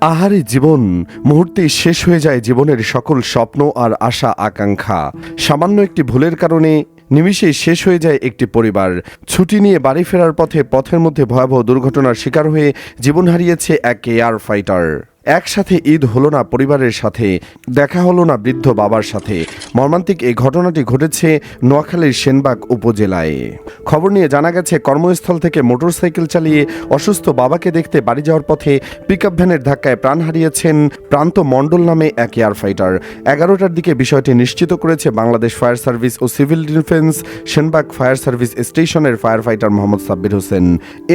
আহারে জীবন, মুহূর্তেই শেষ হয়ে যায় জীবনের সকল স্বপ্ন আর আশা আকাঙ্ক্ষা। সামান্য একটি ভুলের কারণে নিমিষেই শেষ হয়ে যায় একটি পরিবার। ছুটি নিয়ে বাড়ি ফেরার পথের মধ্যে ভয়াবহ দুর্ঘটনার শিকার হয়ে জীবন হারিয়েছে এক এয়ার ফাইটার। একসাথে ঈদ হলো না পরিবারের সাথে, দেখা হলো না বৃদ্ধ বাবার সাথে। মর্মান্তিক এই ঘটনাটি ঘটেছে নোয়াখালীর সেনবাগ উপজেলায়। খবর নিয়ে জানা গেছে, কর্মস্থল থেকে মোটরসাইকেল চালিয়ে অসুস্থ বাবাকে দেখতে বাড়ি যাওয়ার পথে পিকআপ ভ্যানের ধাক্কায় প্রাণ হারিয়েছেন প্রান্ত মণ্ডল নামে এক এয়ার ফাইটার। 11টার দিকে বিষয়টি নিশ্চিত করেছে বাংলাদেশ ফায়ার সার্ভিস ও civil defence Senbagh fire service স্টেশনের ফায়ার ফাইটার মোহাম্মদ সাব্বির হোসেন।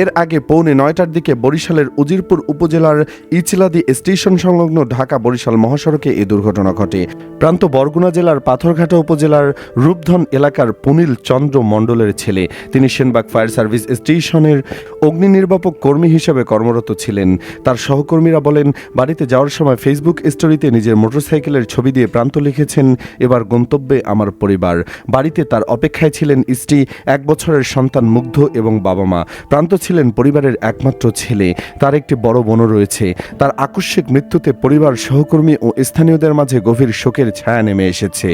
এর আগে পৌনে 9টার দিকে বরিশালের উজিরপুর উপজেলার ইচলাদি স্টেশন সংলগ্ন ঢাকা বরিশাল মহাসড়কে এই দুর্ঘটনা ঘটে। প্রান্ত বরগুনা জেলার পাথরঘাটা উপজেলার রূপধন এলাকার পুনীল চন্দ্র মণ্ডলের ছেলে। তিনি সেনবাগ ফায়ার সার্ভিস স্টেশনের অগ্নি নির্বাপক কর্মী হিসেবে কর্মরত ছিলেন। তার সহকর্মীরা বলেন, বাড়িতে যাওয়ার সময় ফেসবুক স্টোরিতে নিজের মোটরসাইকেলের ছবি দিয়ে প্রান্ত লিখেছেন, এবার গন্তব্যে আমার পরিবার। বাড়িতে তার অপেক্ষায় ছিলেন স্ত্রী, 1 বছরের সন্তান মুগ্ধ এবং বাবা মা। প্রান্ত ছিলেন পরিবারের একমাত্র ছেলে। তার একটি বড় বোনও রয়েছে। তার আকস্মিক মৃত্যুতে পরিবার, সহকর্মী ও স্থানীয়দের মাঝে গভীর শোকের ছায়া নেমে এসেছে।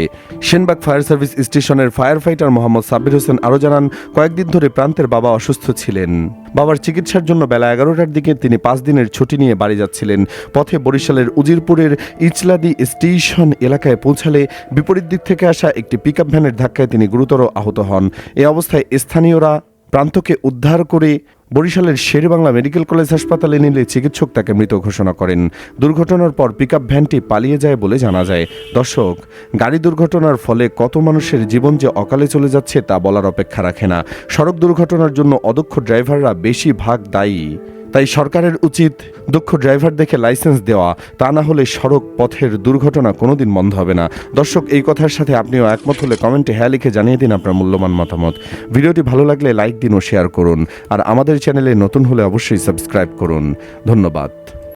সেনবাগ ফায়ার সার্ভিস স্টেশনের ফায়ার ফাইটার মোহাম্মদ সাব্বির হোসেন আরও জানান, কয়েকদিন ধরে প্রান্তের বাবা অসুস্থ ছিলেন। বাবার চিকিৎসার জন্য বেলা 11টার দিকে তিনি 5 দিনের ছুটি নিয়ে বাড়ি যাচ্ছিলেন। পথে বরিশালের উজিরপুরের ইচলাদি স্টেশন এলাকায় পৌঁছালে বিপরীত দিক থেকে আসা একটি পিকআপ ভ্যানের ধাক্কায় তিনি গুরুতর আহত হন। এ অবস্থায় স্থানীয়রা প্রান্তকে উদ্ধার করে বরিশালের শেরেবাংলা মেডিকেল কলেজ হাসপাতালে নিলে চিকিৎসক তাকে মৃত ঘোষণা করেন। দুর্ঘটনার পর পিকআপ ভ্যানটি পালিয়ে যায় বলে জানা যায়। দর্শক, গাড়ি দুর্ঘটনার ফলে কত মানুষের জীবন যে অকালে চলে যাচ্ছে তা বলার অপেক্ষা রাখে না। সড়ক দুর্ঘটনার জন্য অদক্ষ ড্রাইভাররা বেশিরভাগ দায়ী। তাই সরকারের উচিত দক্ষ ড্রাইভার দেখে লাইসেন্স দেওয়া, তা না হলে সড়ক পথের দুর্ঘটনা কোনোদিন বন্ধ হবে না। দর্শক, এই কথার সাথে আপনিও একমত হলে কমেন্টে হ্যাঁ লিখে জানিয়ে দিন আপনার মূল্যবান মতামত। ভিডিওটি ভালো লাগলে লাইক দিন ও শেয়ার করুন। আর আমাদের চ্যানেলে নতুন হলে অবশ্যই সাবস্ক্রাইব করুন। ধন্যবাদ।